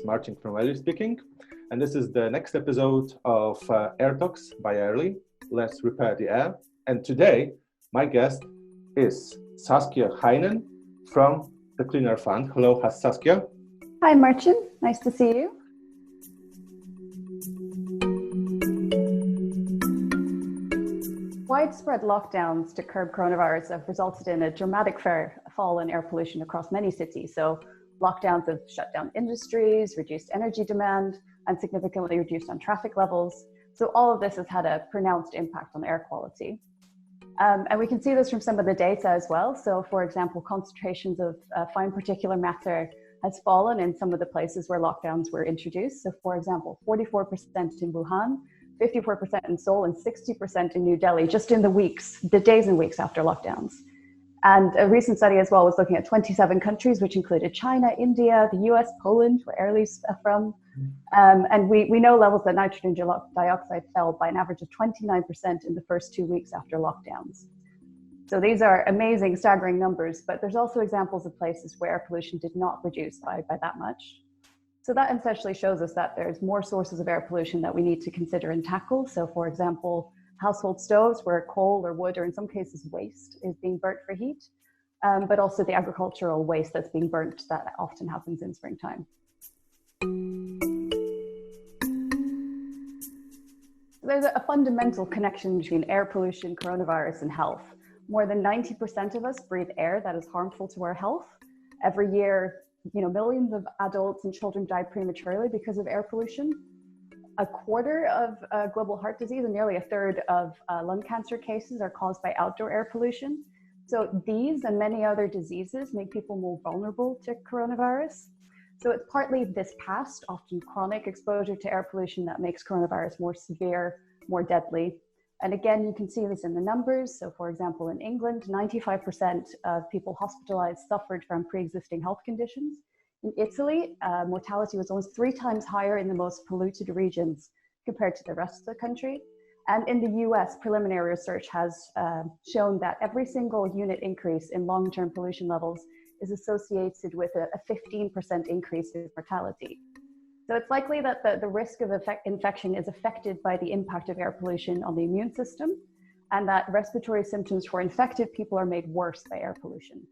is Martin from MyAirly speaking, and this is the next episode of AirTalks by MyAirly. Let's repair the air. And today, my guest is Saskia Heijnen from the Clean Air Fund. Hello, Saskia. Hi, Martin. Nice to see you. Widespread lockdowns to curb coronavirus have resulted in a dramatic fall in air pollution across many cities. So lockdowns have shut down industries, reduced energy demand, and significantly reduced on traffic levels. So all of this has had a pronounced impact on air quality. And we can see this from some of the data as well. So for example, concentrations of fine particulate matter has fallen in some of the places where lockdowns were introduced. So for example, 44% in Wuhan, 54% in Seoul, and 60% in New Delhi, just in the days and weeks after lockdowns. And a recent study as well was looking at 27 countries, which included China, India, the US, Poland, where MyAirly's from. And we know levels of nitrogen dioxide fell by an average of 29% in the first 2 weeks after lockdowns. So these are amazing, staggering numbers, but there's also examples of places where air pollution did not reduce by that much. So that essentially shows us that there's more sources of air pollution that we need to consider and tackle. So for example, household stoves where coal or wood, or in some cases waste, is being burnt for heat, but also the agricultural waste that's being burnt that often happens in springtime. There's a fundamental connection between air pollution, coronavirus, and health. More than 90% of us breathe air that is harmful to our health. Every year, millions of adults and children die prematurely because of air pollution. A quarter of global heart disease and nearly a third of lung cancer cases are caused by outdoor air pollution. So these and many other diseases make people more vulnerable to coronavirus. So it's partly this past, often chronic exposure to air pollution that makes coronavirus more severe, more deadly. And again, you can see this in the numbers. So for example, in England, 95% of people hospitalized suffered from pre-existing health conditions. In Italy, mortality was almost 3 times higher in the most polluted regions compared to the rest of the country. And in the US, preliminary research has shown that every single unit increase in long-term pollution levels is associated with a 15% increase in mortality. So it's likely that the risk of infection is affected by the impact of air pollution on the immune system, and that respiratory symptoms for infected people are made worse by air pollution.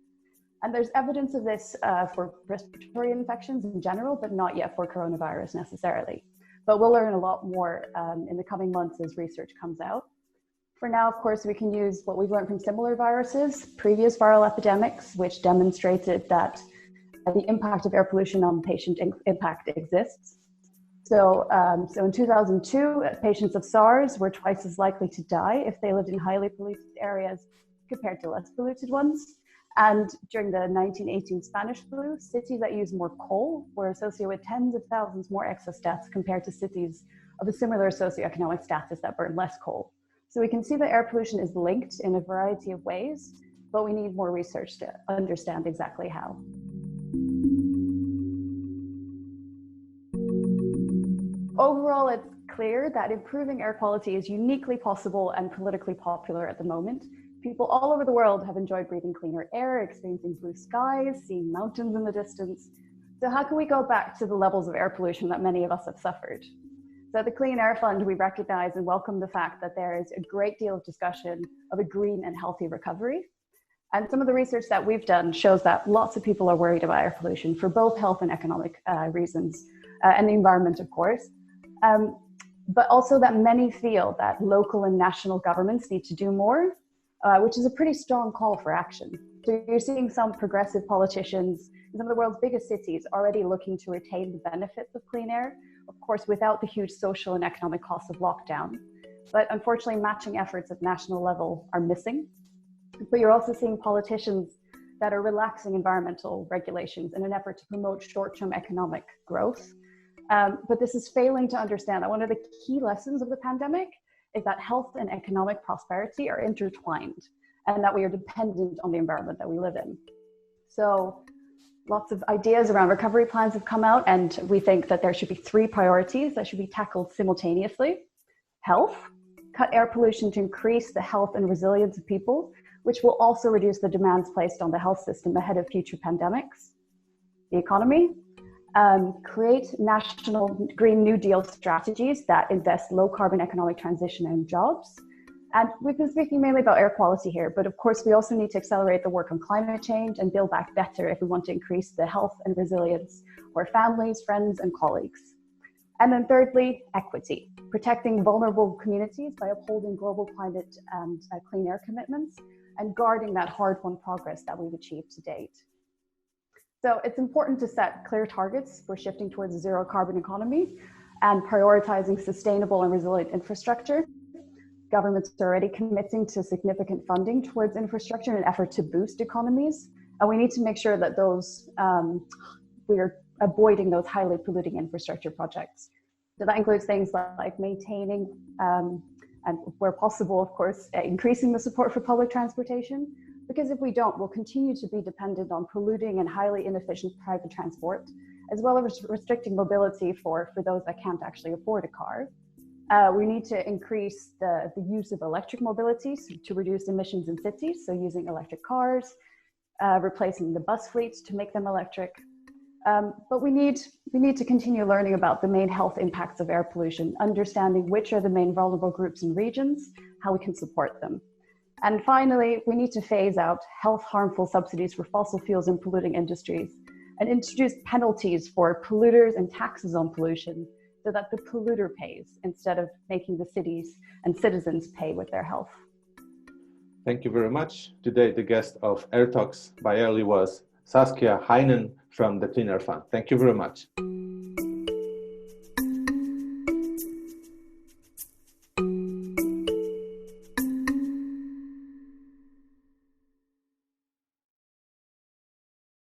And there's evidence of this for respiratory infections in general, but not yet for coronavirus necessarily. But we'll learn a lot more in the coming months as research comes out. For now, of course, we can use what we've learned from similar viruses, previous viral epidemics, which demonstrated that the impact of air pollution on patient impact exists. So in 2002, patients of SARS were twice as likely to die if they lived in highly polluted areas compared to less polluted ones. And during the 1918 Spanish flu, cities that used more coal were associated with tens of thousands more excess deaths compared to cities of a similar socioeconomic status that burned less coal. So we can see that air pollution is linked in a variety of ways, but we need more research to understand exactly how. Overall, it's clear that improving air quality is uniquely possible and politically popular at the moment. People all over the world have enjoyed breathing cleaner air, experiencing blue skies, seeing mountains in the distance. So how can we go back to the levels of air pollution that many of us have suffered? So at the Clean Air Fund, we recognize and welcome the fact that there is a great deal of discussion of a green and healthy recovery. And some of the research that we've done shows that lots of people are worried about air pollution for both health and economic reasons, and the environment, of course. But also that many feel that local and national governments need to do more, which is a pretty strong call for action. So you're seeing some progressive politicians in some of the world's biggest cities already looking to retain the benefits of clean air, of course, without the huge social and economic costs of lockdown. But unfortunately, matching efforts at national level are missing. But you're also seeing politicians that are relaxing environmental regulations in an effort to promote short-term economic growth. But this is failing to understand that one of the key lessons of the pandemic is that health and economic prosperity are intertwined, and that we are dependent on the environment that we live in. So lots of ideas around recovery plans have come out, and we think that there should be 3 priorities that should be tackled simultaneously. Health, cut air pollution to increase the health and resilience of people, which will also reduce the demands placed on the health system ahead of future pandemics. The economy, create national Green New Deal strategies that invest low carbon economic transition and jobs. And we've been speaking mainly about air quality here, but of course we also need to accelerate the work on climate change and build back better if we want to increase the health and resilience of our families, friends, and colleagues. And then thirdly, equity, protecting vulnerable communities by upholding global climate and clean air commitments and guarding that hard-won progress that we've achieved to date. So it's important to set clear targets for shifting towards a zero carbon economy and prioritizing sustainable and resilient infrastructure. Governments are already committing to significant funding towards infrastructure in an effort to boost economies. And we need to make sure that we're avoiding those highly polluting infrastructure projects. So that includes things like maintaining and where possible, of course, increasing the support for public transportation. Because if we don't, we'll continue to be dependent on polluting and highly inefficient private transport, as well as restricting mobility for those that can't actually afford a car. We need to increase the use of electric mobility to reduce emissions in cities, so using electric cars, replacing the bus fleets to make them electric. But we need to continue learning about the main health impacts of air pollution, understanding which are the main vulnerable groups and regions, how we can support them. And finally, we need to phase out health harmful subsidies for fossil fuels and polluting industries and introduce penalties for polluters and taxes on pollution so that the polluter pays instead of making the cities and citizens pay with their health. Thank you very much. Today, the guest of AirTalks by Airly was Saskia Heijnen from the Clean Air Fund. Thank you very much.